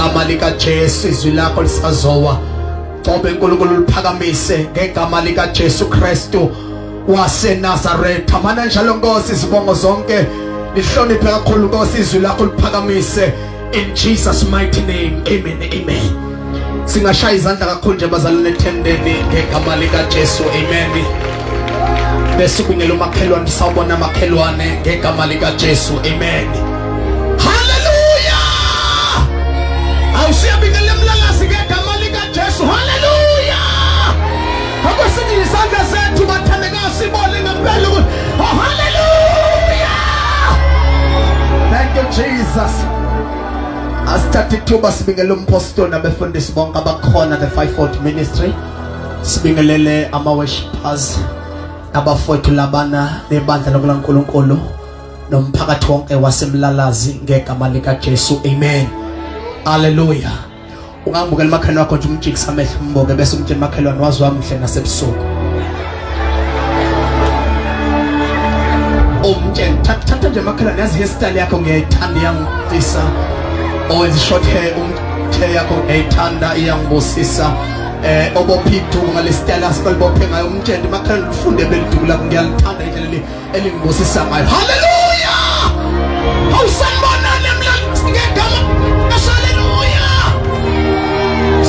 ngegama lika Jesu izwi lakho lisazowa Cobe uNkulunkulu liphakamise ngegama lika Jesu Kristu waseNazaretha mana njalo Nkosi izibongo zonke lihloniphe kakhulu Nkosi izwi lakho liphakamise in Jesus mighty name amen amen singashaya izandla kakhulu nje bazalwane ethendeni ngegama lika Jesu amen bese kubingela umakhelwane sawubona makhelwane ngegama lika Jesu amen hallelujah awusiyabingela emlalazi ngegama lika Jesu hallelujah akwesithi isandla sethu bathandeka sibole ngempela oh hallelujah thank you Jesus asithathe ithuba sibingele umpostoli nabefundisi bonke abakhona the fivefold ministry sibingelele ama worshipers abafowethu labana nebandla lokuNkulunkulu nomphakathi wonke wasemlalazi ngegama lika Jesu amen hallelujah ungambukela makhelwane wakho nje umjikisa amehlo umboke bese umtshela makhelwane wazi wamhle nasebusuku umtshela thatha nje makhelwane yazi hairstyle yakho ngiyayithanda iyangifisa owenza short hair umthe yakho ngiyayithanda iyangibusisa obophidu ngalesityle asikolibophe ngayo umtshela makhelwane ufunde belidula ngiyalithanda indlela elingibusisa ngayo hallelujah awusanibonane mlalazi ngegama hallelujah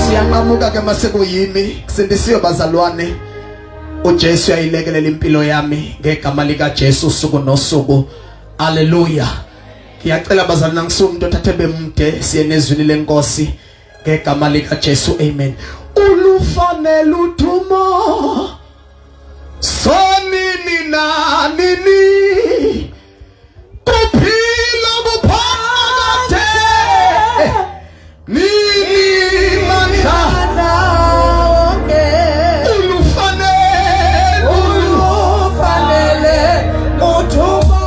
siyanqamuka ke masekuyimi kusindisiwe bazalwane uJesu yayilekelela impilo yami ngegama lika Jesu usuku nosuku hallelujah ngiyacela bazalwane ngisumuntu othathe bemde siye nezwini lenkosi ngegama lika Jesu amen ulufanele udumo sonini na nini kuphila kuphakade nini mandla ulufanele udumo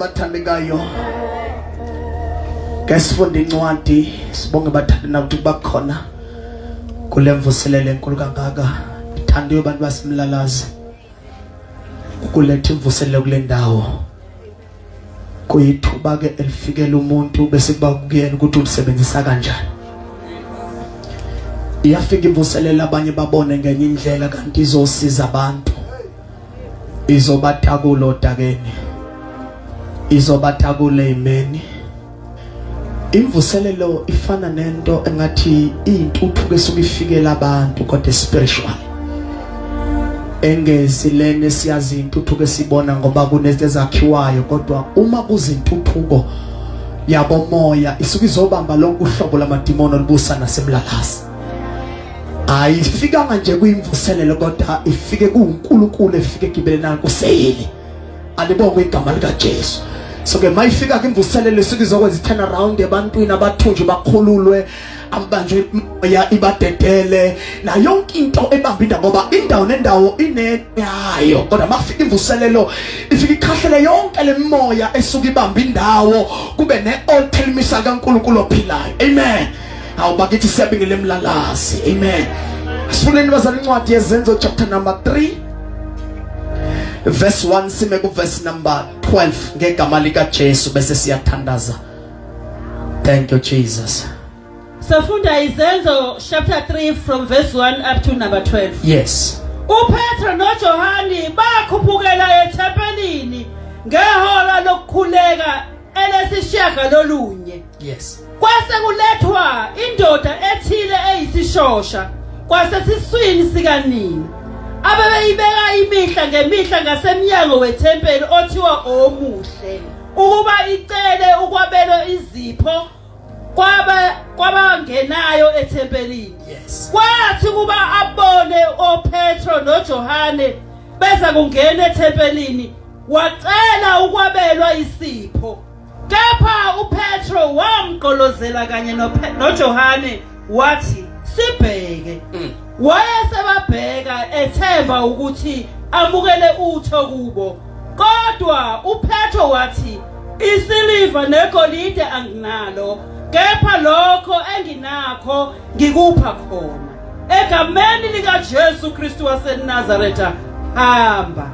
bathandekayo ngesifunda incwadi sibonge bathandana ukuthi bakhona kule mvuselelo enkulu kangaka ithandiwe abantu basimlalazi ukuletha imvuselelo kule ndawo kuyithuba ke elifikela umuntu bese kuba kuyena ukuthi umsebenzisa kanjani iyafika imvuselelo abanye babone ngenye indlela kanti izosiza abantu izobathakula odakeni izobathakula imeni imvuselelo ifana nento engathi intuthuko esuka ifikela abantu kodwa spiritual engesilene siyazi intuthuko esibona ngoba kunezinto ezakhiwayo kodwa uma kuzintuthuko yabo moya isuka izobamba lonke uhlobo lamadimoni olubusa nasemlalazi ayifikanga nje kuyimvuselelo kodwa ifike kuNkulunkulu efike gibelana kuseyili alibonge igama lika Jesu. So ke mayifika kwimvuselelo sikuzokwenza turn around ebantwini abathunjwe bakhululwe abanjwe ya ibadedele na yonke into ebamba indawo ngoba indawo nendawo ineyayo kodwa makufika imvuselelo ifika ikhahlele yonke lemoya esuka ibamba indawo kube ne-altar misa kaNkulunkulu ophilayo. Amen. Awubakithi siyabingelela emlalazi. Amen. Asifundeni bazali incwadi yezenzo chapter number 3 verse 1 sime ku verse number 12 ngegama lika Jesu bese siyathandaza. Thank you Jesus. Safunda izenzo chapter 3 from verse 1 up to number 12. Yes. uPetro noJohani bakhuphukela ethempelini ngehola lokukhuleka elesishiyagalolunye. Yes. Kwase kulethwa indoda ethile eyisishosha kwasesiswini sikanini. Abebeyibeka imihla ngemihla ngasemnyango wethempeli othiwa omuhle ukuba icele ukwabelwa izipho kwabangenayo ethempelini. Yes. Kwathi kuba abone oPetro noJohane beza kungena ethempelini wacela ukwabelwa isipho. Kepha uPetro wamgqolozela kanye noJohane wathi sibheke. Wayesebabheka ethemba ukuthi amukele utho kubo. Kodwa uPetro wathi isiliva negolide anginalo, kepha lokho enginakho ngikupha khona. Egameni lika Jesu Kristu waseNazaretha hamba.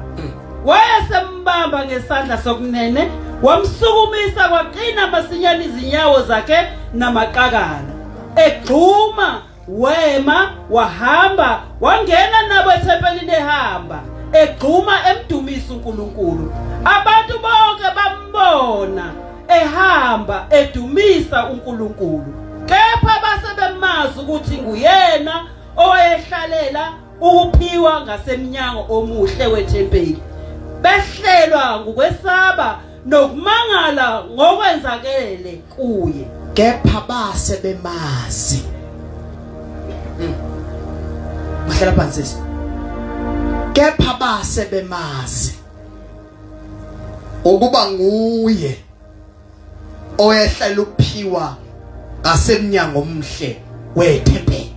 Wayesembamba ngesandla sokunene wamsukumisa kwaqina masinyane izinyawo zakhe namaqakala. Egxuma wema wahamba wangena nabo ethempelini ehamba egxuma emdumisa uNkulunkulu. Abantu bonke bambona ehamba edumisa uNkulunkulu. Kepha basebemazi ukuthi nguyena owayehlalela ukuphiwa ngasemnyango omuhle wethempeli. Behlelwa ngokwesaba nokumangala ngokwenzakele kuye. Kepha basebemazi. Mahlela phansi. Kepha basebemazi ukuba nguye oyehlela ukuphiwa ngasemnyango omhle wethempeli.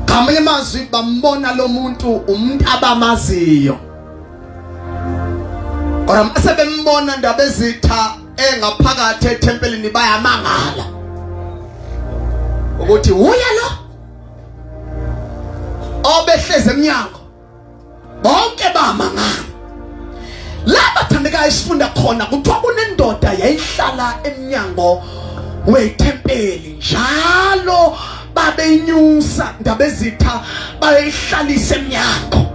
Ngamanye amazwi bambona lo muntu umuntu abamaziyo. Kodwa mase bembona ndaba ezitha engaphakathi ethempelini bayamangala ukuthi uya lo obehleze eminyango bonke bamangala. Laba thandeka isifunda khona kuthiwa kunendoda yayihlala eminyango wethempeli njalo babeyinyusa ndaba ezitha bayihlalisa eminyango.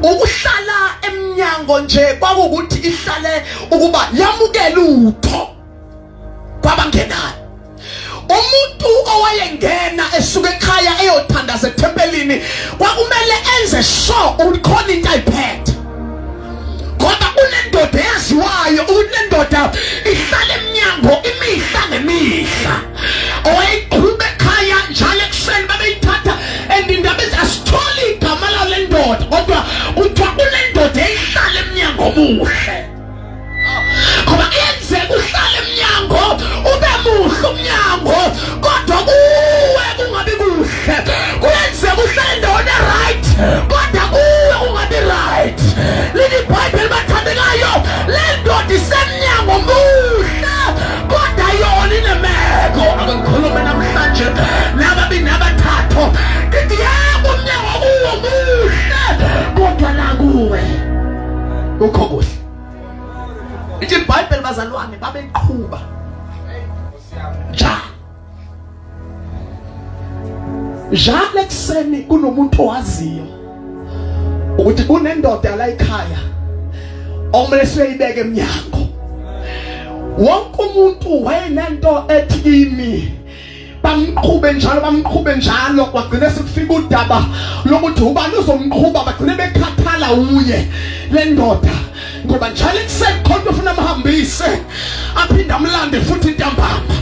Ukuhlala eminyango nje kwakukuthi ihlale ukuba yamukela utho kwabangenayo. Umuntu owayengena esuka ekhaya eyothandaza ethempelini kwakumele enze sure ukuthi khona into ayiphethe. Kodwa kunendoda eyaziwayo ukuthi lendoda ihlala eminyango imihla ngemihla. Owayeqhubeka ekhaya njalo ekuseni babeyithatha endindaba asitholi igama lale ndoda kodwa kuthiwa kunendoda eyihlala eminyango omuhle. Ngoba yenzeka uhlala eminyango ube muhle umnyango kodwa kuwe kungabi kuhle. Kuyenzeka uhlale endaweni right kodwa kuwe kungabi right. Leli Bible bathandekayo le ndoda isemnyango muhle kodwa yona inemeko. Akukhulume namhlanje nababini nabathathu ngithi yebo umnyango kuwo muhle kodwa la kuwe ukho kuhle. Ithi iBhayibheli bazalwane babeqhuba njalo ekuseni kunomuntu owaziyo ukuthi kunendoda la ekhaya okumele siyibeke eminyango. Wonke umuntu wayenento ethi kimi bamqhube njalo kwagcina sekufika udaba lokuthi ubani uzomqhuba bagcine bekhathala uye le ndoda ngoba njalo ekuseni khona ufuna amhambise aphinde amlande futhi intambama.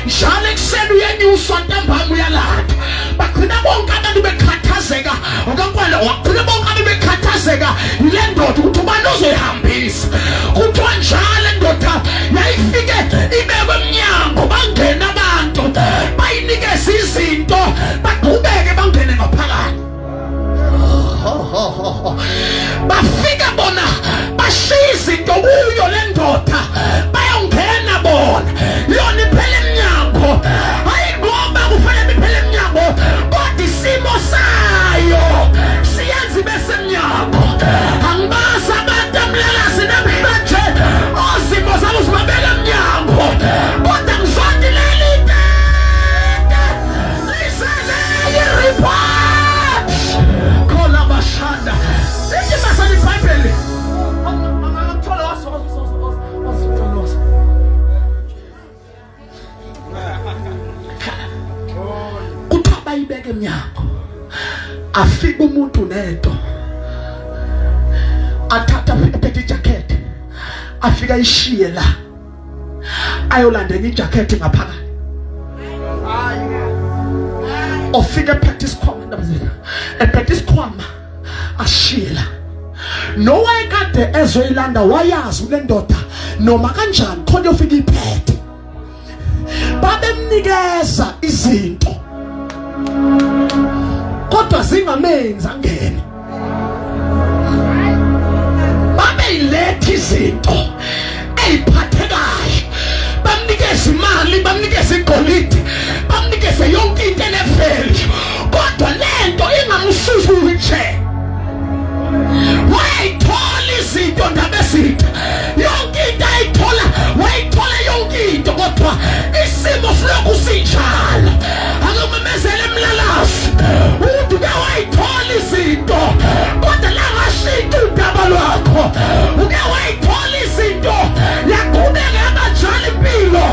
njalo ekuseni uyenyuswa ntambama uyalanda bagcina bonke abantu bekhathazeka okakwala wagcina bonke abantu bekhathazeka yile ndoda ukuthi ubani uzoyihambisa kuthiwa njalo indoda yayifike ibekwe emnyango bangena abantu bayinikeza izinto baqhubeke bangene ngaphakathi bafika bona bashiya izinto kuyo le ndoda bayongena bona yona iphele emnyango hayi ngoba kufanele iphele emnyango kodwa isimo sayo siyenza bese emnyango angibaza abantu amlelasi namhlanje ozimo zabo zibabeka emnyango kodwa ngizwathi leli tete lisele i-report kola bashanda sithi basali iBhayibheli angithola waso kuthiwa bayibeke emnyango afika umuntu nento athatha aphethe ijakhethi afika ishiye la ayolandela ijakhethi ngaphakathi ofika ephethe isikhwama ashiye la nowayekade ezoyilanda wayazi ule ndoda noma kanjani khona yofika iphethe babemnikeza izinto kodwa zingamenzi angene babeyiletha izinto eyiphathekayo bamnikeza imali bamnikeza igolide bamnikeza yonke into eneveli kodwa lento ingamsusi wheelchair wayithola izinto ndabesitha yonke into ayithola wayithola yonke into kodwa isimo siloku sinjalo akumemezele emlalasi ukuthi uke wayithola izinto kodwa la ngashintsha udaba lwakho uke wayithola izinto yaqhubeka yamajali impilo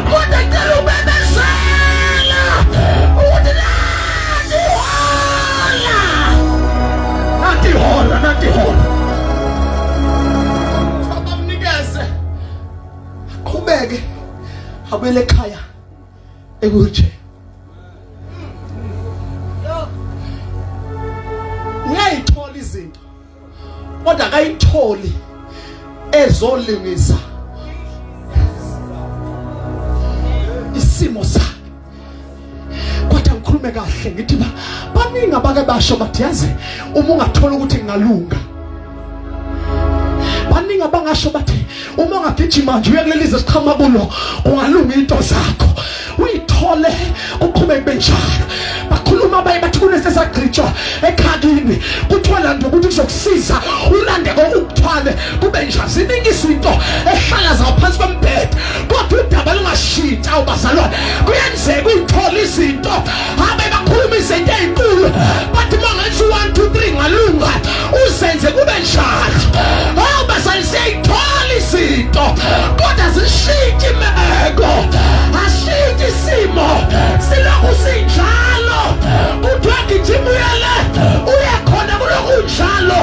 kodwa ngicela ubemezela ukuthi nathi hola abamnikeze qhubeke abuyele ekhaya ekuwheelchair ngiyayithola izinto kodwa akayitholi ezolimisa isimo sakhe kodwa ngikhulume kahle ngithi baningi abake basho bathi yazi uma ungathola ukuthi ngingalunga baningi abangasho bathi uma ungagijima nje uyekulelize siqhama kulo ungalunga into zakho uyithole uqhubeke benjalo bakhuluma bathi kunesesagrijwa ekhadini kuthiwa lando ukuthi kuzokusiza ulande kokuthwale kube njalo ziningi izinto ehlala zaphansi kwembhede kodwa udaba lungashintsha ubazalwane kuyenzeka uyithole izinto habe bakhuluma izinto ezinkulu bathi mangenza 1 2 3 ngalunga uzenze kube njalo bazali siyayithola izinto kodwa zishintshe imeko ashintshe isimo silokhu sinjalo kuthiwa ngijimuyele uyakhona kulokhu njalo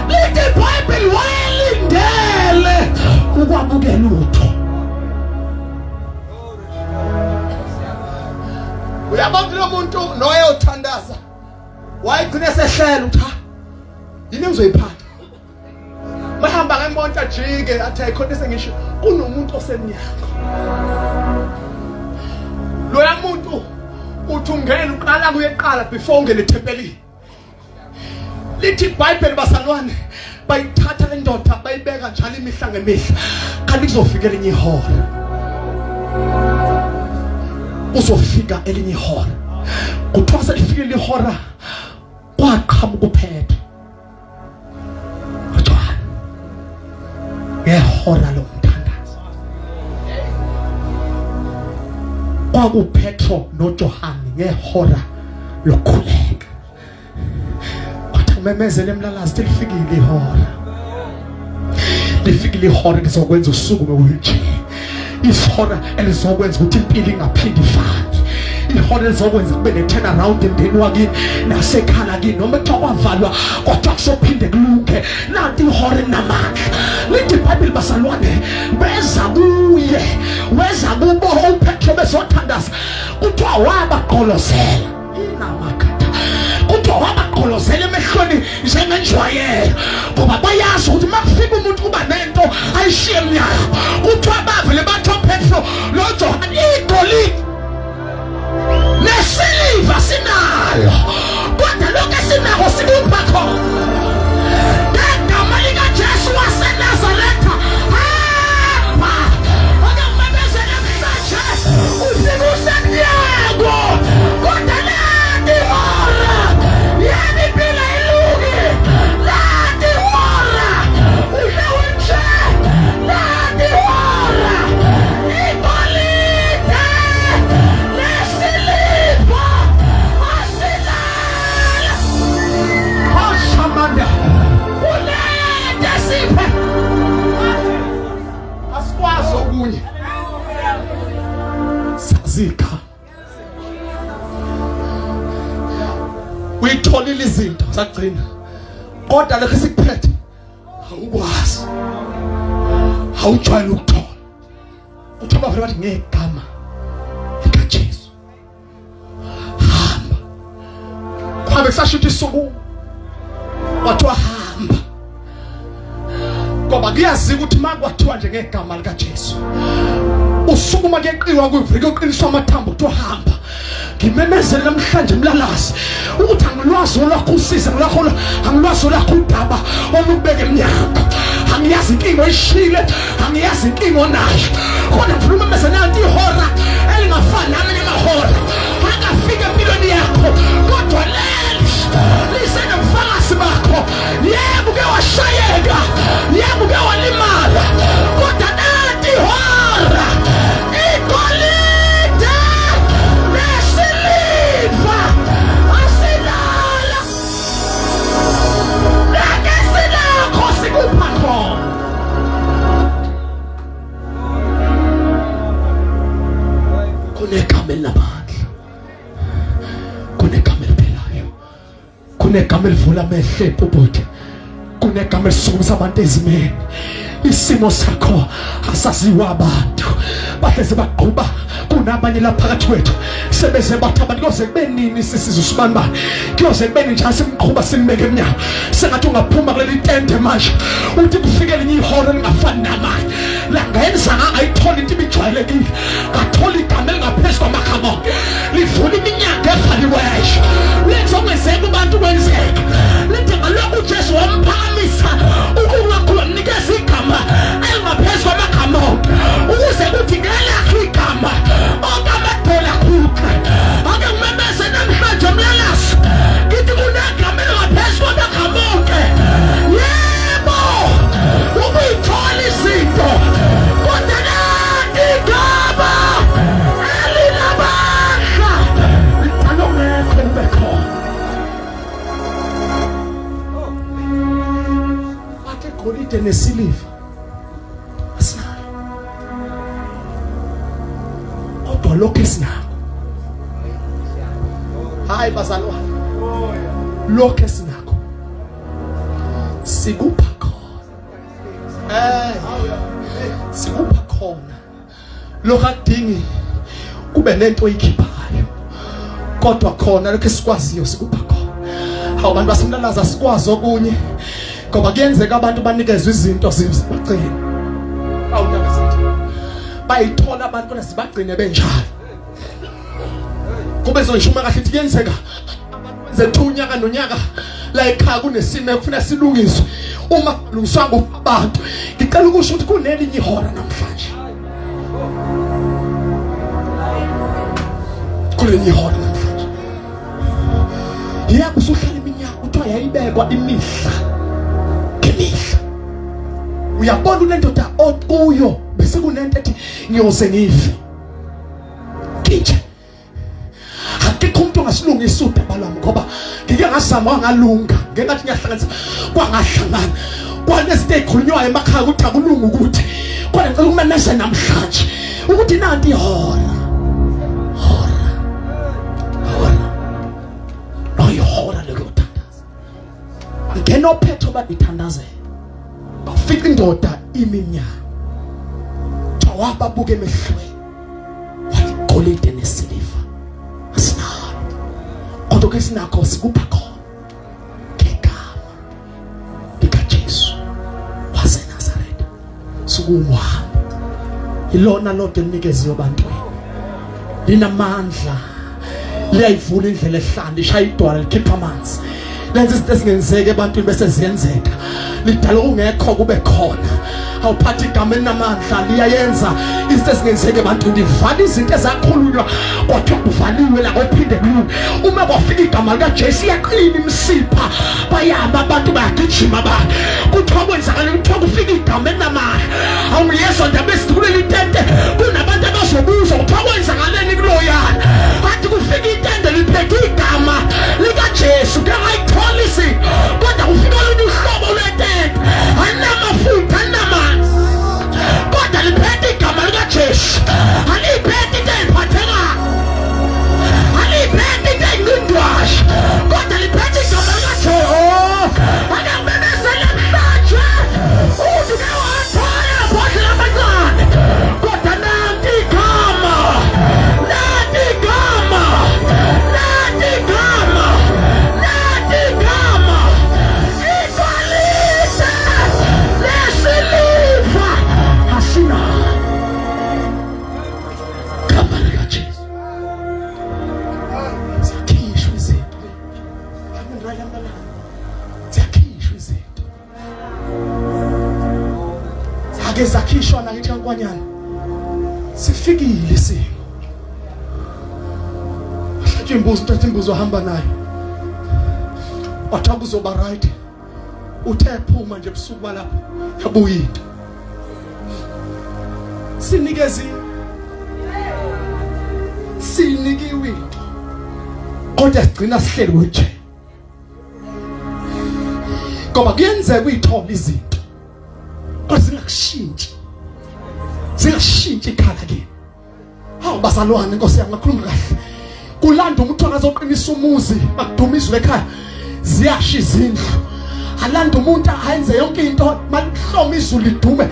lithi iBhayibheli wayelindele ukwamukela utho uyabona lo muntu noyothandaza wayigcina sehlela uthi ha yini ngizoyiphatha bahamba ngemonto ajike athi ayikhona sengisho kunomuntu osemnyango loya muntu uthi ungena uqala kuyeqala before ungene ethempelini lithi iBhayibheli basalwane bayithatha le ndoda bayibeka njalo imihla ngemihla kanti kuzofika elinye ihora uzofika elinye ihora kuthiwa selifikile ihora kwaqhamuka uphethe ngehora lomthandazo kwakuPetro noJohane ngehora lokukhuleka kodwa memezele emlalazi lifikile ihora lifikile ihora lizokwenza usuku bewheelchair ihora elizokwenza ukuthi impilo ingaphindi ifane ihora lizokwenza kube ne-turnaround emndeni wakini nasekhala kini noma kuthiwa kwavalwa kodwa kuzophinde kulunge. Nanti ihora elinamandla lithi iBhayibheli bazalwane beza kuye weza kubo uPetro bezothandaza kuthiwa wabaqolozela inamakhatha kuthiwa wabaqolozela emehlweni njengenjwayelo ngoba bayazi ukuthi makufika umuntu kuba nento ayishiye emnyango kuthiwa bavele bathi uPetro noJohane igolide nesiliva sinalo kodwa lokho esinako sikupha khona. Ngegama likaJesu waseNazaretha hamba akamemezela manje ufike usemnyango kodwa lati ihora yeni impilo iluki lati ihora ulewe nje lati ihora igolide nesiliva asilala ashamanda ulede siphe asikwazi okunye sazika uyitholile izinto sagcina kodwa lokho sikuphethe awukwazi awujwayele ukuthola uthoba vele bathi ngegama likaJesu hamba kwabe kusashuthi isuku wathiwa hamba ngoba kuyaziwa ukuthi makwathiwa nje ngegama likaJesu usukuma keqiwa kuvike uqiniswa amathambo kuthiwa hamba. Ngimemezele namhlanje mlalazi ukuthi angilwazi olwakho usiza ngilakho angilwazi olwakho udaba olubeke emnyango angiyazi inkingo ishile angiyazi inkingo onayo kodwa ngifuna umemezele nanti ihora elingafani namanye amahora angafika empilweni yakho kodwa lisenobufakazi bakho. Yebo uke washayeka yebo uke walimala kodwa nanti ihora igolide nesiliva asilala nakesilakho sikupha khona. Kunegama elinamandla kunegama eliphilayo kunegama elivula amehlo ebhubhude kunegama elisukumisa abantu ezimeni. Isimo sakho asaziwa abantu bahleze baqhuba kunabanye la phakathi kwethu sebeze bathi abantu koze kube nini sisizwe sibanibani kuyoze kube njani simqhuba simbeke emnyango sengathi ungaphuma kuleli tente manje uthi kufike linye ihora lingafani namanye la ngayenza ngayithola into ibijwayelekile ngathola igama elingaphezu kwamakhambo livula iminyango evaliweyo lenzongezeka abantu kwenzeka lithi ngalokhu uJesu wamphakamisa ukuNkulunkulu amnikeza igama elingaphezu kwamakhambo ukuze kuthi ngelakho igama okamadola khupha ake ngimemeze namhlanje mlalazi ngithi kunegama elingaphezu kwamakhambo yebo ukuyithola izinto kodwa nanti igama elinamandla lithandwa ngekho kube khona. Bathe golide nesiliva asinayo kodwa lokho esinako hayi bazalwane lokho esinako sikupha khona sikupha khona lokho akudingi kube nento oyikhiphayo kodwa khona lokho esikwaziyo sikupha khona. Hawu bantu basemlalaza sikwazi okunye ngoba kuyenzeka abantu banikezwe izinto zibagcine awundaba sithi bayithola abantu kodwa sibagcine benjalo kube zonishuma kahle ithi kuyenzeka abantu zethu unyaka nonyaka la ekhaya kunesimo ekufuna silungiswe uma kulungiswa ngabantu ngicela ukusho ukuthi kunelinye ihora namhlanje kunelinye ihora namhlanje yebo usuhlala iminyaka kuthiwa yayibekwa imihla ngemihla uyabona unendoda okuyo bese kunento ethi ngiyoze ngife kinje akekho umuntu ongasilungisa udaba lwami ngoba ngike ngazama ngalunga ngengathi ngiyahlanganisa kwangahlangana kwanezinto ezikhulunywayo emakhaya ukuthi akulunga ukuthi kodwa ngicela ukumemeza namhlanje ukuthi nanti ihora ihora lokuthandaza. Angena ophetho badithandazela. Bafika indoda iminyaka. Wababuke emehlweni. Wayigolide nesiliva. Asinalo. Kodwa ke sinakho sikupha khona. Ngegama likaJesu waseNazaretha. Sukuhamba. Ilona lonke linikeziwe ebantwini. Linamandla. Liyayivula indlela ehlande, ishaya idwala likhipha amanzi. Lenza izinto ezingenzeki ebantwini bese ziyenzeka. Lidala ungekho kube khona. Awuphathi igama elinamandla liyayenza izinto ezingenzeki ebantwini. Livala izinto ezakhulunywa kodwa kuvaliwe la kophinde kulunge. Uma kwafika igama likaJesu iyaqina imisipha. Bayama abantu bayagijima abantu. Kuthiwa kwenzakala kuthiwa kufika igama elinamandla. Awuyezwa ndaba esithulela itente kunabantu abazobuza kuthiwa kwenzakaleni kuloyana. Athi kufika itente liphethe igama likaJesu. Kangayithola izinto kodwa kufika lolu hlobo lwetente. Anamafutha anamanzi. Kodwa liphethe igama likaJesu. Aliphethe into eyiphathekayo. Aliphethe into eyingcindwayo. Kodwa liphethe igama likaJesu. Anamemezela namhlanje. Uduke wathola bhodlela abancane. Kodwa nanti igama. Nanti igama. Nanti igama. Nanti igama. Igolide. Lesiliva. Asina. Gama likaJesu. Ziyakhishwa izinto. Ziyakhishwa izinto. Zake zakhishwa nakithi kaNkwanyana. Sifikile isimo. Ahlatshe imbuzi uthatha imbuzi ohamba nayo. Wathi kuzoba right. Uthe phuma nje ebusuku balapho. Yabuyida. Sinikiwe into. Kodwa sigcina sihleli nje. Ngoba kuyenzeka uyithola izinto. Kodwa zingakushintshi. Zingashintsha ikhala kini. Hawu bazalwane Nkosi yami ngakhuluma kahle. Kulanda umuntu akazoqinisa umuzi bakudumizwe ekhaya. Ziyasha izindlu. Alanda umuntu ayenze yonke into malihloma izulu lidume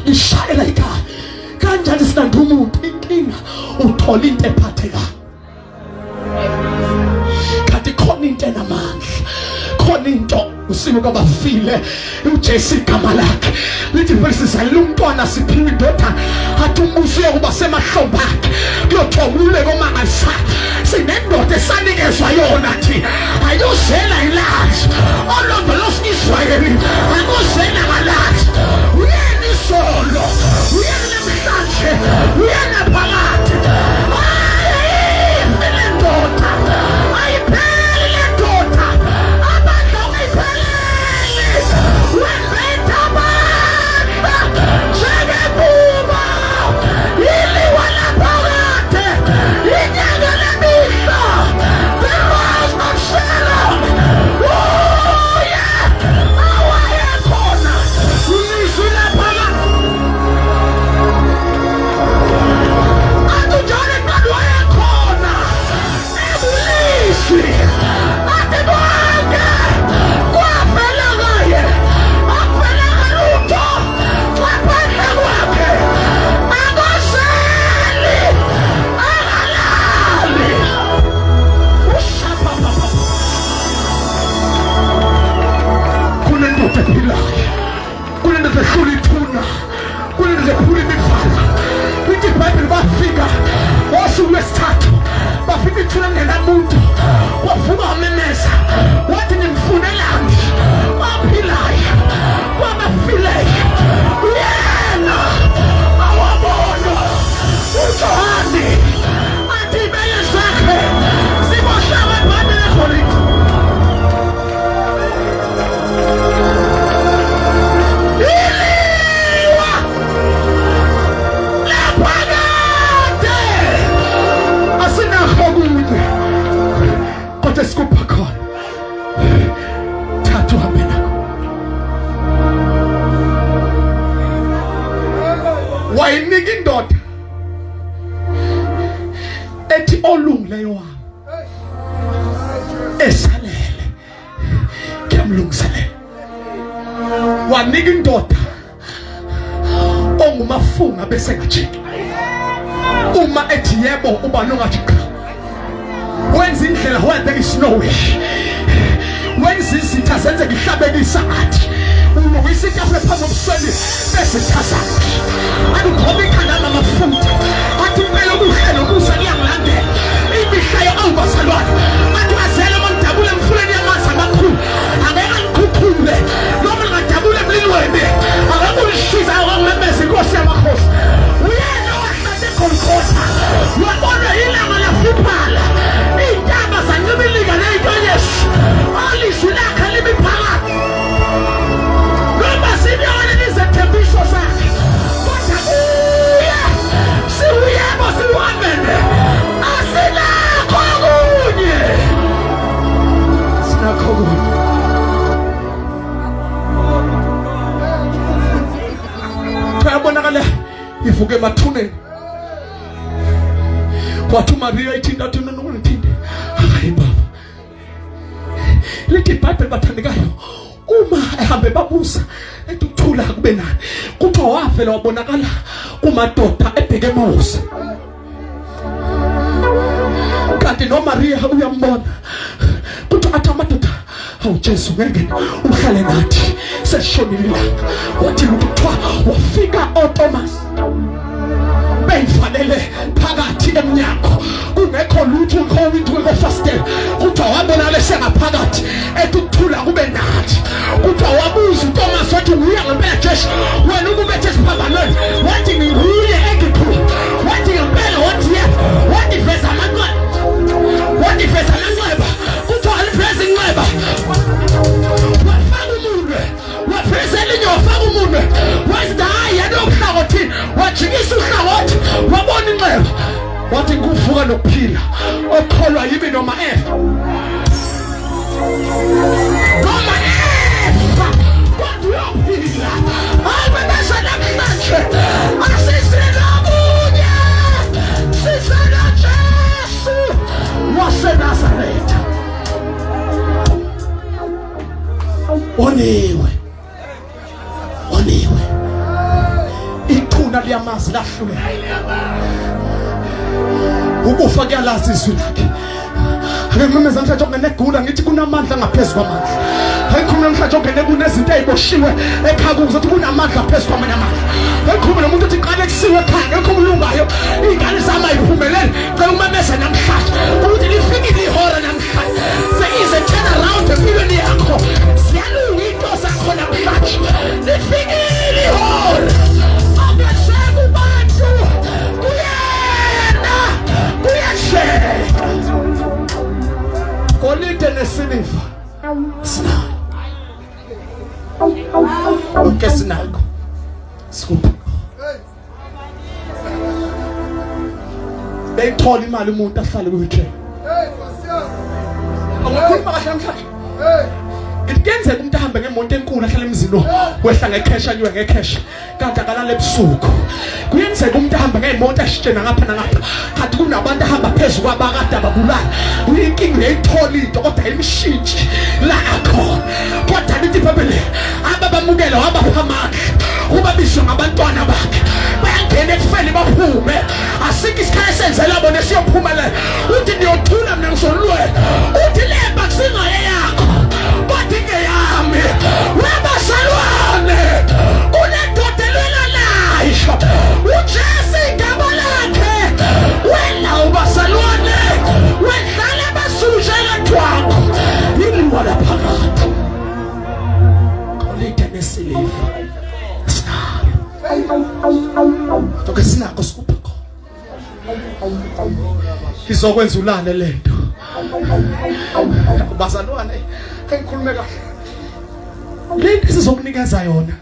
lishayela ekhaya. Kanjani sinanda umuntu inkinga uthola into ephathekayo. Kanti khona into enamandla. Khona into usimo kabafile uJesu igama lakhe lithi verse sayile umntwana siphiwe indodana athi umbuso yokuba semahlombe akhe kuyothomule komangasa sinendoda esanikezwa yona thi ayozela ilazi olondoloza Israyeli ayozela ngalazi uyena isolo uyena namhlanje uyena phakathi ayile ndoda ayiphele le ndoda abantu ayiphele wena tabana jegebuba ili wala phakathi inyanga lemihla the rose of Shalom. Oh yeah, awaye khona unisula phakathi atujale kadwaye khona ebulisi ate bonke kwavela ngaye akuvela ngalutho ngaphandle kwakhe akoseli akalali ushapapapa kunendoda ephilayo kunendoda ehlula ithuna kunendoda ephula imivalo lithi iBhayibheli bafika ngosuku lwesithathu bafika ithuna lingenamuntu wavuka wamemeza wathi nimfunelani baphilayo babafileyo yena awabona uJohane athi ibele zakhe ziboshaba ebhadini legolide iliwa laphakade asinakho kunye kodwa sikupha khona thatha uhambe nakho wayinika indoda ethi olungileyo wami esalele wamlungiselela wanika indoda ongumafunga bese ngajiki uma ethi yebo uba nongathi cha wenza indlela where there is no way wenza izitha zenze ngihlabekisa ngathi uma wisitafule phambi kobusweni bese chaza akukhomba ikhanda namafutha athi impela ubuhle nobusa kuyangilandela imihla awubasalwane athi azele mandabule emfuleni yamanzi amakhulu angeke ngikhuphule noma ngadabule emlilweni akakulishiza akumemeza inkosi yamakhosi uyena wahlase Golgotha wabona ilanga lafiphala iy'ntaba zancibilika ney'ntonyesi alizwi lakhe libi phakathi noma sibiyona nizethembiso zakhe kodwa kuye siwuyebo siwamene asinakho kunye sinakho kunye kuyabonakala ivuke emathuneni wathi uMaria ithinta thina nokungithinte hayi baba lithi iBhayibheli bathandekayo uma ehambe babuza ethi ukuthula kube nani kuthiwa wavela wabonakala kumadoda ebheke eMose kanti noMaria uyambona kuthiwa athi amadoda awu Jesu ngeke uhlale nathi seshonile ilanga wathi kuthiwa wafika oThomas bengifanele phakathi eminyango kungekho lutho uCovid kwefastel kuthiwa wabonakala sengaphakathi ethi ukuthula kube nathi kuthiwa wabuza uThomas wathi nguye ngempela Jesu wena ukubethe esiphambanweni wathi nguye engiphula wathi ngempela wathi yebo wathi veza amanqeba wathi veza amanqeba kuthiwa aliveza inqeba wafaka umunwe wafeza elinye wafaka umunwe wathi hayi yanokuhlakothini wajikisa uhlakothi wabona inqeba wathi kuvuka nokuphila okholwa yimi noma efa noma efa kodwa uyophila hayi bese namhlanje asisela kunye sisela Jesu waseNazaretha oniwe ithuna liyamazi lahlule ukufa kuyalazi izwi lakhe akememeza namhlanje ongenegula ngithi kunamandla ngaphezulu kwamandla ayikhuluma namhlanje ongene kunezinto eziboshiwe ekhaya kuzothi kunamandla phezulu kwamanye amandla ayikhuluma nomuntu uthi qale kusiwe ekhaya ngekho umlungayo ingane zami ayiphumelele cela umemeze namhlanje ukuthi lifikile ihora namhlanje seyize turn around empilweni yakho siyalunga into zakho namhlanje lifikile ihora abeseka ubantu kuyena kuyasheka golide nesiliva sinalo konke sinakho sikuphi beyithola imali umuntu ahlale kuyithe angakhuluma kahle namhlanje ngikenzeka umuntu ahambe ngemonto enkulu ahlale emzini wehla ngecash anywe ngecash kanti akalala ebusuku kuyenzeka umuntu ahambe ngemonto ashitshena ngapha nangapha kanti kunabantu ahamba phezulu kwabakade ababulala uyinkinga uyayithola into kodwa imshintshi la akhona kodwa lithi iBhayibheli ababamukela wabapha amandla ubabizwe ngabantwana bakhe bayangena ekufeni baphume asikho isikhathi senzela bona siyophumelela uthi niyothula mina ngizolwela uthi lemba kusingaye yakho kodwa ingeyami webasalwane unendoda elwelanayo uJesu igama lakhe wena ubasalwane wedlala basujela thwango iliwa laphakathi golide nesiliva Toke sinakho sikupha khona izokwenza ulane lento bazalwane engikhulume kahle lento sizokunikeza yona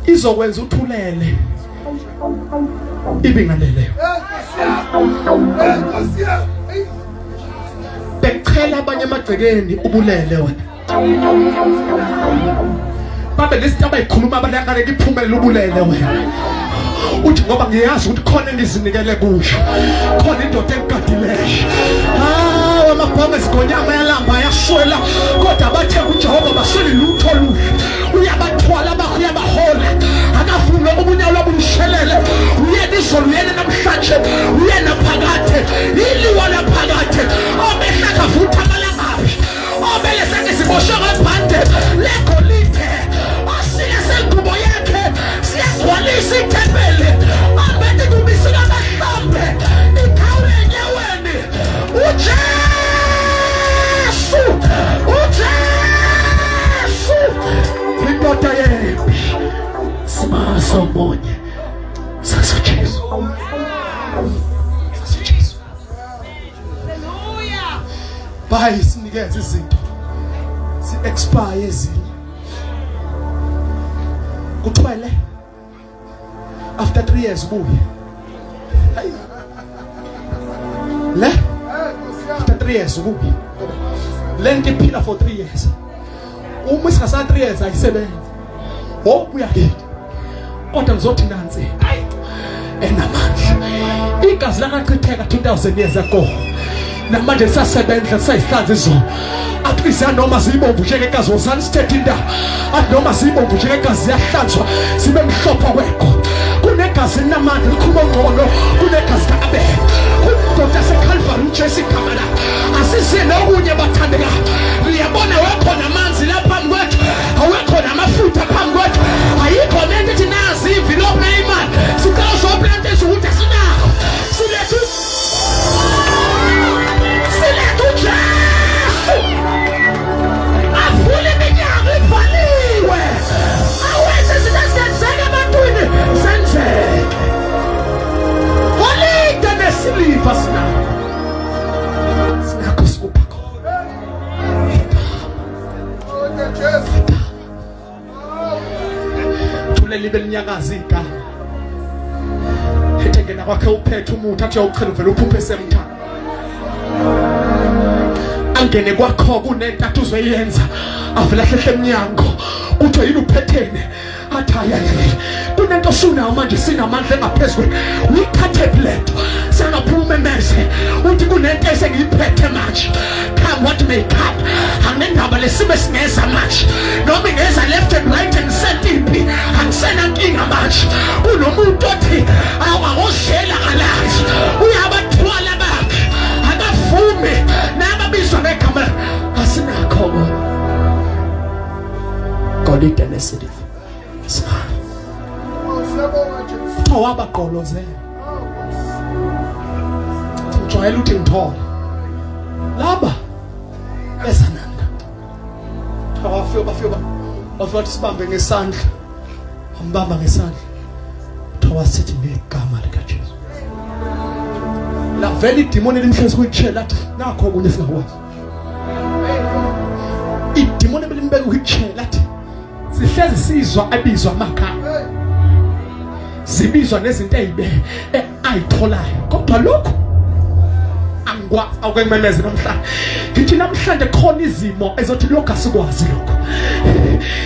izokwenza uthulele ibingaleleyo bechela abanye amagcekeni ubulele wena babe lesithi abayikhuluma abalakale kiphumelela ubulele wena uthi ngoba ngiyazi ukuthi khona engizinikele kusho khona indoda engigadileyo amabhongo ezigonyama yalamba yashwela kodwa bathe uJehova basweli lutho oluhle uyabathwala abakho uyabahola akafuni omunye olabushelele uyena izolo uyena namhlanje uyena phakathe iliwa laphakathe obehlaka futhi amalangabi obele sake siboshe ngebhande legolide osike sengubo yakhe siyagcwalisa ithempeli abete kubisika amahlambe ikhawule enyaweni uJesu indoda yempi simaso omunye saso Jesu bayi sinikeze izinto si-expire ezinye kuthiwa after 3 years ubuye le after 3 years ubuye le nto iphila for 3 years uma isingasa 3 years ayisebenzi wobuya ke kodwa ngizothi nansi enamandla igazi lakachitheka 2000 years ago namanje sasebenza sayihlanza izolo athi noma zibomvu njengegazi wozani sithethe indaba athi noma zibomvu njengegazi yahlanzwa sibe mhlophe wekho kunegazi namandla likhuma ngcono kunegazi kaAbel kundoda seCalvary uJesu igama lakhe asisiye nokunye bathandeka liyabona wekho namanzi lapha phambi kwethu awekho namafutha phambi kwethu ayikho lento ethi nazi ivilophe imali sicela soplanta ukuthi sinakho silethu uJesu avule iminyango ivaliwe awenze sinasenzeka ebantwini senzeke holide nesiliva sinakho sikupha khona thule libe linyakaza igama ethengena kwakhe uphethe umuthi athi uyawuchela uvele uphuphe semthana angene kwakho kunento athi uzoyenza avela hlehle eminyango uthi yini uphethene athi ayayay kunento osunayo manje sinamandla engaphezulu uyithathe plento sangaphuma emeze uthi kunento esengiyiphethe manje come what may come angendaba lesibe singeza manje noma ingeza left and right and center angisena nkinga manje kunomuntu othi awangosela kalazi uyabathwala bakhe akavume nababizwa ngegama asinakho golide nesiliva wabagqolozela ujwayele uthi ngithole laba besananda bafika sibambe ngesandla ambamba ngesandla thawasithi ngegama likaJesu la vele idemoni elimhlezi kuyitshela athi nakho kunye singakwazi idemoni elimbeka ukuyitshela athi sihlezi sizwa abizwa amagama zibizwa nezinto ayitholayo kodwa lokho angikwazi akwememeze namhlanje ngithi namhlanje khona izimo ezothi lokho asikwazi lokho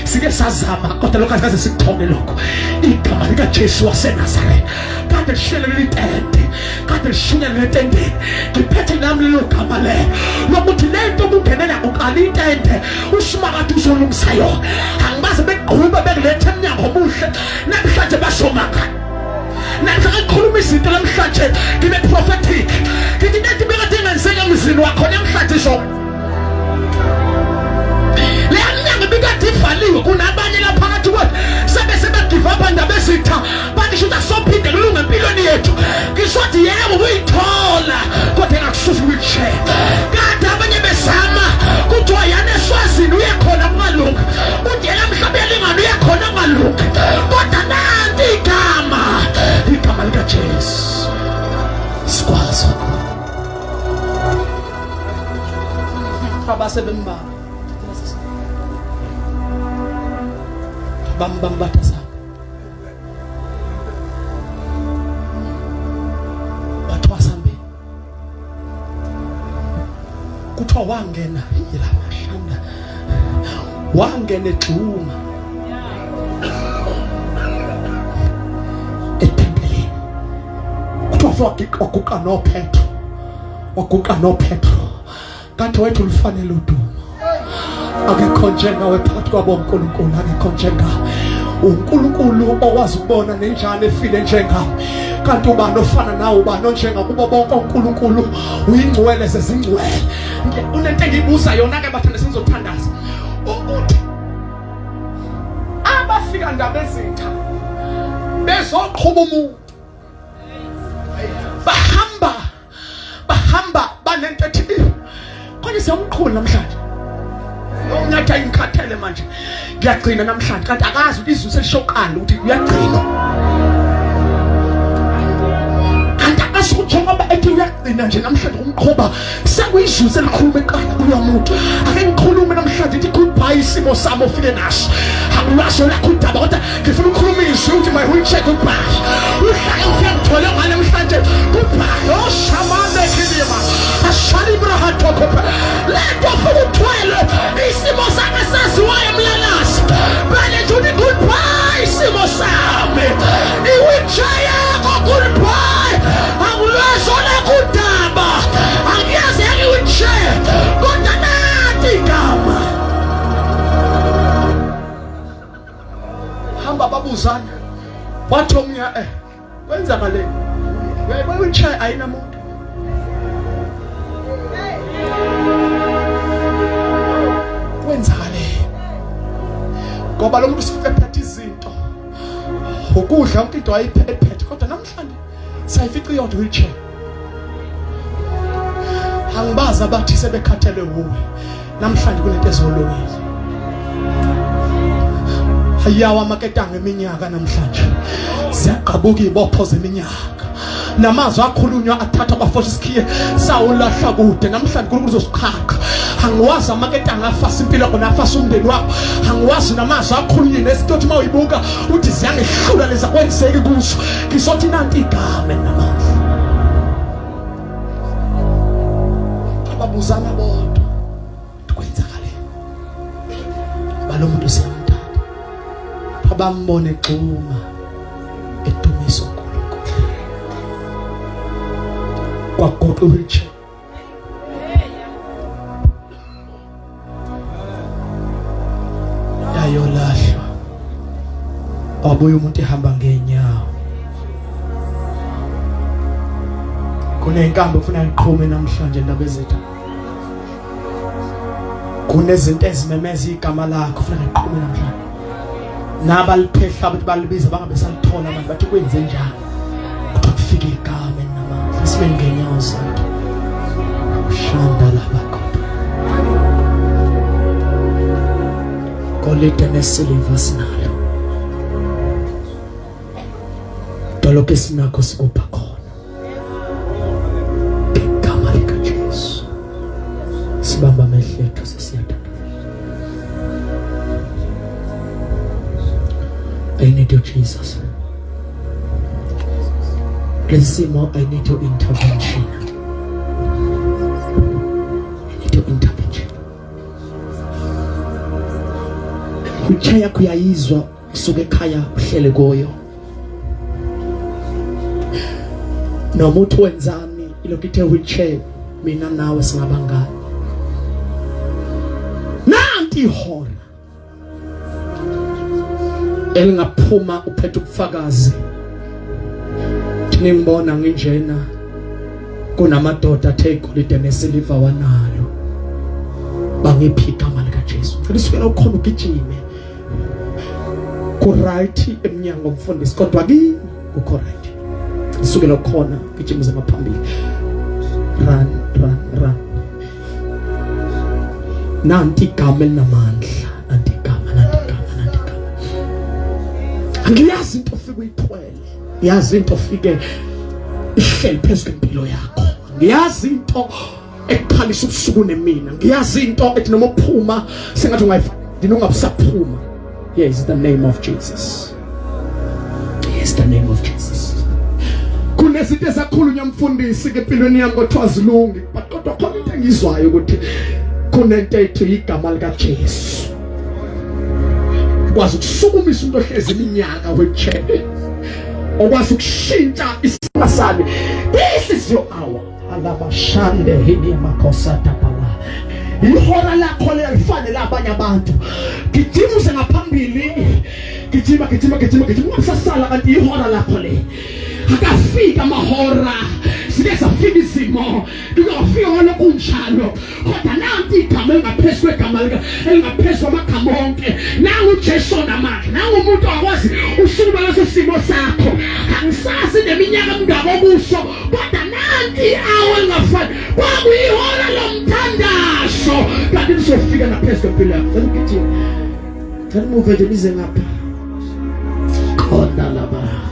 sike sazama kodwa lokho asikaze sikuthole lokho igama likaJesu waseNazaretha kade lishele litende kade lishile letendeni ngiphethe nami lelo gama le lokuthi lento kungenela uqalitende ushimakathi uzolungisa yona angibaze beqhube bekulethe eminyango omuhle namhlanje basomaka namhlanje ngikhuluma izinto namhlanje ngibe prophetic ngithi lento bekade ingenzeka emzini wakho namhlanje so le minyango bekade ivaliwe kunabanye lapha phakathi kwethu sebegive up ndaba ezitha bathi should asophinde kulunga empilweni yethu ngishothi yebo uyithola kodwa engakususi wheelchair kade abanye bezama kuthiwa yana eswazini uyekhona kungalunga udela mhlawumbe yalingana uyekhona kungalunga kodwa nanti igama likaJesu sikwazi abasebemba bambambatasa batwasambe kuthiwa wangena yila mashanda wangena egxuma etempelini kuthiwa waguqa noPetro kanti wethu lufanele udumo Akekho njengawe phakathi kwabo uNkulunkulu, akekho njengawe. uNkulunkulu owazi ukubona nenjalo efile njengawe. Kanti ubani ofana nawe, ubani onjenga kubo bonke uNkulunkulu? Uyingcwele zezingcwele. Unento engibuza yona ke bathanda sizothandaza ukuthi abafika ndaba ezitha bezoqhuba umuntu bahamba banento ethi konke siyamqhula namhlanje. Unyatha ingikhathele manje. Ngiyagcina namhlanje kanti akazi ukuthi izwi selishoqana ukuthi uyagcina. Kanti akasuthi ngoba ethi uyagcina nje namhlanje umqhuba sekuyizwi selikhuluma eqala kulo muntu. Ake ngikhulume namhlanje ithi goodbye isimo sami ofike naso. Akulasho la kudaba kodwa ngifuna ukukhuluma izwi ukuthi my wheelchair goodbye. Uhlale ufike ngithole ngale namhlanje goodbye. Oh shamane kidima. Ashali brahato kopha. Lento futhi uthwele isimo sami sesiwaye mlalasi. Bale nje goodbye isimo sami. I-wheelchair yakho goodbye. Akulasho la kudaba. Angiyazi i-wheelchair. Kodwa nathi igama. Hamba babuzana. Wathi omnye wenza ngale. I-wheelchair ayina muntu. Wenzale ngoba lo muntu sifike phethe izinto ukudla onke into ayiphethe kodwa namhlanje sayifica iyodwa wheelchair. Angibaza abathi sebekhathele wuwe namhlanje kunento ezolowile. Hayawa maketanga eminyaka namhlanje ziyaqhabuka izibopho zeminyaka. Namazwi akhulunywa athatha abafosha isikhiye sawulahla kude namhlanje uNkulunkulu uzosiqhaqha. Angiwazi amakethe angafasa impilo kona afasa umndeni wakho. Angiwazi namazwi akhulunywe nesitothi mawuyibuka uthi ziyangehlula leza kwenzeke kuzo. Ngisothi nanti igama namandla. Ababuzana bodwa kwenzakale. Balomuntu siyamthanda. Abambone xuma edumiso uNkulunkulu. Kwagoqa wheelchair. Ayolahlwa. Abuye umuntu ehamba ngenyawo. Kunenkambo ufuna iqhume namhlanje ndaba ezethu. Kunezinto ezimemeza igama lakho ufuna iqhume namhlanje. Nabaliphehla ukuthi balibiza bangabe salithola manje bathi kwenze njani. Kufika igama namandla. Sibe ngenyawo zakhe. Shanda labakho. Kolete nesiliva sinalo. Doloko sinakho sikupha khona. Igama lika Jesu. Sibamba amehlo ethu sesiyatha. I need you, Jesus. Lesimo, I need your intervention. I need your intervention. Kuchaya kuyayizwa kusuka ekhaya uhlele kuyo. Noma uthi wenzani ilokithe wheelchair mina nawe singabangani. Nanti ihora elingaphuma uphethe ubufakazi. Ngibona nginjena kunamadoda athe igolide nesiliva wanalo. Bangiphi igama lika Jesu. Ngisukela ukhona ugijime. Ku right eminyango mfundisi kodwa kimi ku right. Ngisukela ukhona ugijimiza ngaphambili. Run. Nanti igama linamandla. Ngiyazi into ofike uyithwele. Ngiyazi into ofike ihleli phezulu empilo yakho. Ngiyazi into ekuphalisa ubusuku nemina. Ngiyazi into ethi noma uphuma sengathi ungabusaphuma. Yes, the name of Jesus. Yes, the name of Jesus. Kunezinto ezakhulunywa mfundisi ke empilweni yami kodwa zilungi. But kodwa khona into engizwayo ukuthi kunento ethi igama lika Jesu. Okwazi ukushukumisa umuntu ohlezi iminyaka wheelchair. Okwazi ukushintsha isimo sami. This is your hour. Alabashande hini makosata pala. ihora lakho lifanele abanye abantu. Gijima use ngaphambili, gijima ungasasala kanti ihora lakho le. Akafika amahora sike safika izimo kungafika ngalokunjalo kodwa nanti igama engaphezulu kwegama elingaphezulu amagama onke nangu uJesu namandla nangu umuntu akwazi usukuma leso simo sakho angisazi neminyaka mngako obuso kodwa nanti awe ngafani kwakuyihora lomthandazo kanti lisofika naphezulu kwempilo yakho ngikithini kanti move nize ngapha khona laba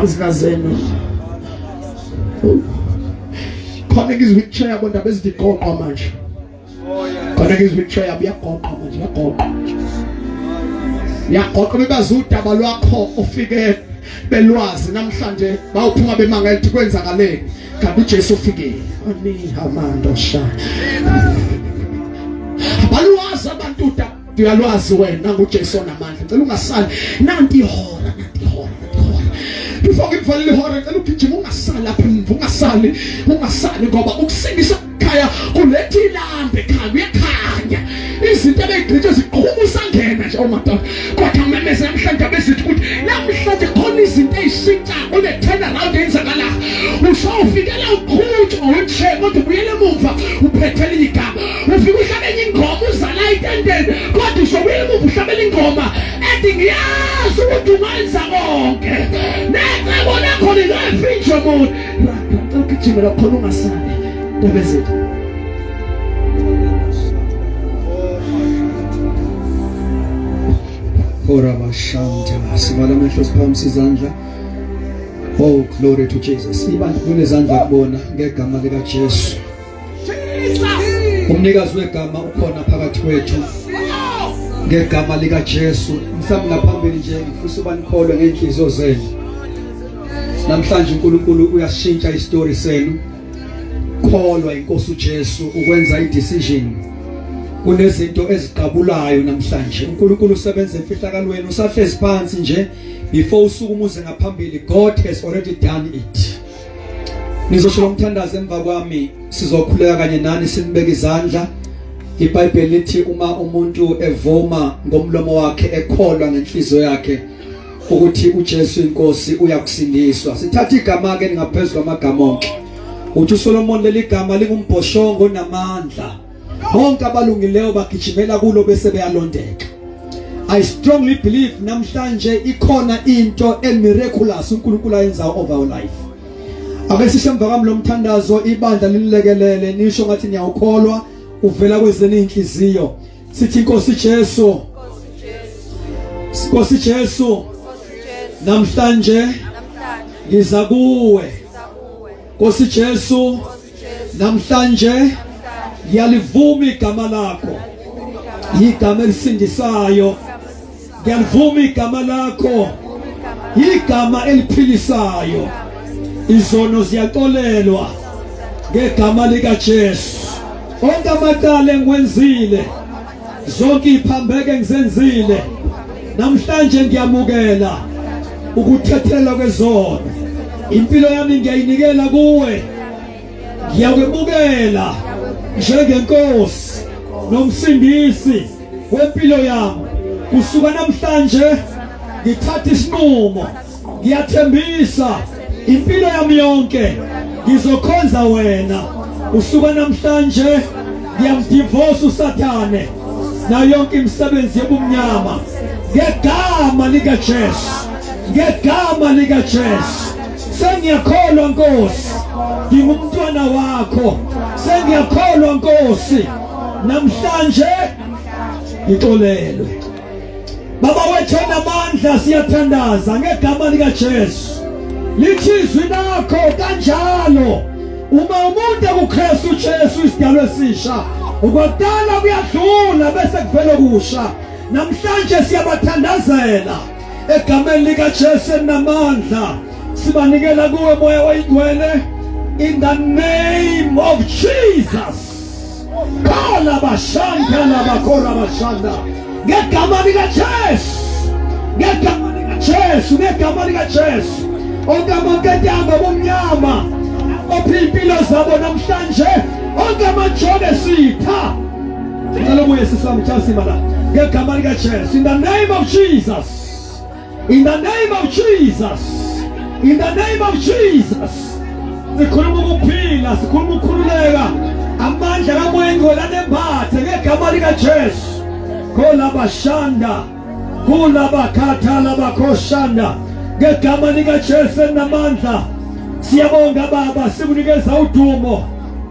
Azgazeno. Khona ngizwitshaya abantu abezidiqoqa manje. Khona ngizwitshaya biyagoqa manje, yagoqa. Yagoqa bebazudaba lwakho ufike belwazi namhlanje bawuphuma bemanga elithi kwenzakaleni. Kanti uJesu ufike. Ani amando sha. Balwazi abantu uyalwazi wena ngoJesu namandla. Ngicela ungasali nanti ihora. Before ngivale ihora ngicela ugijima ungasali lapha ungasali ngoba ukusindisa ekhaya kuletha ilambe ekhaya uyakhanya izinto ebeyigcithe ziqhumusa ngena nje omadala kodwa memeze namhlanje besithi ukuthi namhlanje khona izinto ezishintsha une turn around enzakala usawufikela uqhutshwa utshe kodwa ubuyele emuva uphethele igama ufika uhlabele ingoma uzala itendeni kodwa usubuyele emuva uhlabele ingoma ethi ngiyazi ukuthi ungenza konke necebo lakho lingafinjwa umuntu ngicela ugijimela khona ungasali ndebezela Ora bashanta sibala amehlo siphamisa izandla. Oh glory to Jesus. Ibandla izandla kubona ngegama lika Jesu. Umnikazi wegama ukhona phakathi kwethu. Ngegama lika Jesu. Mhlawumbe ngaphambili nje ngifisa ubanikholwe ngenhliziyo zenu. Namhlanje uNkulunkulu uyashintsha istory senu. Kholwa inkosi uJesu ukwenza idecision. Kunezinto eziqabulayo namhlanje uNkulunkulu usebenza emfihlakalweni usahlezi phansi nje before usuku umuze ngaphambili God has already done it. Nizosho umthandazo emva kwami sizokhuleka kanye nani sinibeke izandla. iBhayibheli lithi uma umuntu evuma ngomlomo wakhe ekholwa ngenhliziyo yakhe ukuthi uJesu inkosi uyakusindiswa. Sithatha igama ke ngaphezulu kwamagama onke. Uthi uSolomon leli gama lingumbhoshongo namandla. Bonke abalungileyo bagijimela kulo bese beyalondeka. I strongly believe namhlanje ikhona into emiraculous uNkulunkulu ayenza over your life. Ake sishemva kwami lo mthandazo ibandla linilekelele nisho ngathi niyawukholwa uvela kwezeni inhliziyo. Sithi inkosi Jesu. Inkosi Jesu. Namhlanje ngiza kuwe. Inkosi Jesu. Namhlanje ngiyalivuma igama lakho igama elisindisayo ngiyalivuma igama lakho igama eliphilisayo izono ziyaxolelwa ngegama lika Jesu onke amathala engiwenzile zonke iphambeke engizenzile namhlanje ngiyamukela ukuthethelwa kwezono impilo yami ngiyayinikela kuwe ngiyakwemukela njengenkosi nomsindisi wempilo yami kusuka namhlanje ngithatha isinqumo ngiyathembisa impilo yami yonke ngizokhonza wena usuka namhlanje ngiyamdivorce uSathane na yonke imisebenzi yobumnyama ngegama lika Jesu ngegama lika Jesu sengiyakholwa Nkosi ngingumntwana wakho sengiyakholwa Nkosi namhlanje ngixolelwe Baba wethu namandla siyathandaza ngegama lika Jesu lichizwi lakho kanjalo uma umuntu akuKristu Jesu isidalwa esisha ukudala kuyadlula bese kuvela okusha namhlanje siyabathandazela egameni lika Jesu namandla sibanikela kuwe moya oyingcwele in the name of Jesus. Kala bashanda la bakora bashanda ngegama lika Jesu ngegama lika Jesu ngegama lika Jesu onke amaketanga bomnyama ophimpilo zabo namhlanje onke amajoni esitha ngicela ubuye sisami chasimana ngegama lika Jesu in the name of Jesus. In the name of Jesus. In the name of Jesus. Sikhuluma ukuphila, sikhuluma ukukhululeka. Amandla kamoya engcwele anembathe ngegama lika Jesu. Kolaba shanda. Kulaba khathala bakhoshanda. Ngegama lika Jesu enamandla. Siyabonga Baba sikunikeza udumo.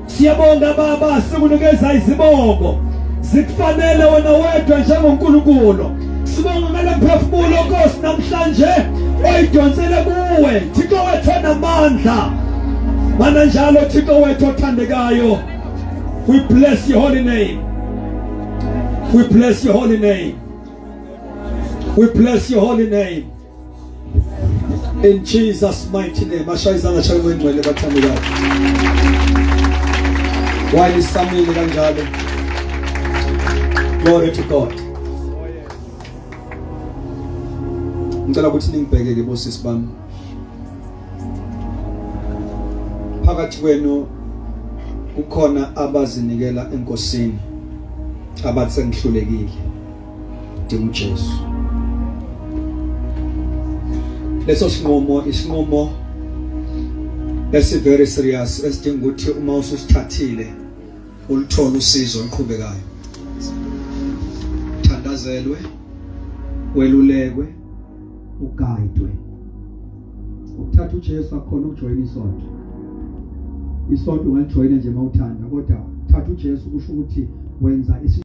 Siyabonga Baba sikunikeza izibongo. Zikufanele wena wedwa njengoNkulunkulu. Sibonga ngale mphefumulo Nkosi namhlanje oyidonsele kuwe Thixo wethu onamandla. Mana njalo Thixo wethu othandekayo. We bless your holy name. We bless your holy name. We bless your holy name. In Jesus' mighty name. Ashayizana shaywe ngcwele bathandekayo. While isamile kanjalo. Glory to God. Ngicela ukuthi ningibhekeke bosisi bami. Phakathi kwenu kukhona abazinikela enkosini abathi sengihlulekile. Dinga uJesu. Leso isinqumo esi very serious esidinga ukuthi uma ususithathile ulithola usizo oluqhubekayo. Thandazelwe, welulekwe, ugayidwe. Ukuthatha uJesu akhona ukujoyina isonto. Isonto ungalijoyina nje mawuthanda kodwa thatha uJesu kusho ukuthi wenza